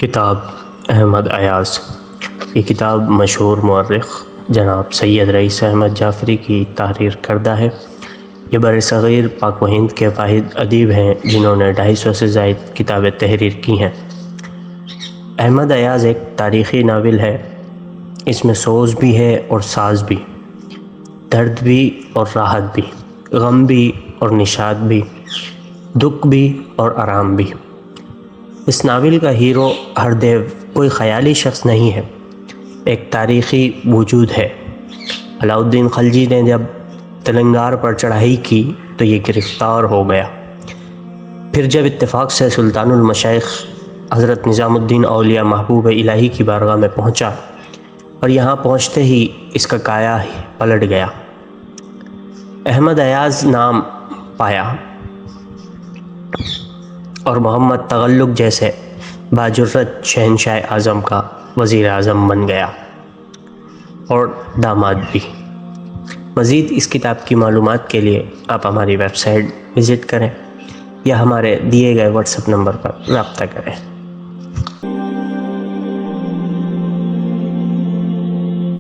کتاب احمد ایاز. یہ کتاب مشہور مورخ جناب سید رئیس احمد جعفری کی تحریر کردہ ہے. یہ برصغیر پاک و ہند کے واحد ادیب ہیں جنہوں نے 250 سے زائد کتابیں تحریر کی ہیں. احمد ایاز ایک تاریخی ناول ہے. اس میں سوز بھی ہے اور ساز بھی، درد بھی اور راحت بھی، غم بھی اور نشاط بھی، دکھ بھی اور آرام بھی. اس ناول کا ہیرو ہردیو کوئی خیالی شخص نہیں ہے، ایک تاریخی وجود ہے. علاؤ الدین خلجی نے جب تلنگار پر چڑھائی کی تو یہ گرفتار ہو گیا. پھر جب اتفاق سے سلطان المشائخ حضرت نظام الدین اولیاء محبوب الہی کی بارگاہ میں پہنچا اور یہاں پہنچتے ہی اس کا کایا پلٹ گیا. احمد ایاز نام پایا اور محمد تغلق جیسے باجرت شہنشاہ اعظم کا وزیر اعظم بن گیا اور داماد بھی. مزید اس کتاب کی معلومات کے لیے آپ ہماری ویب سائٹ وزٹ کریں یا ہمارے دیے گئے واٹس ایپ نمبر پر رابطہ کریں.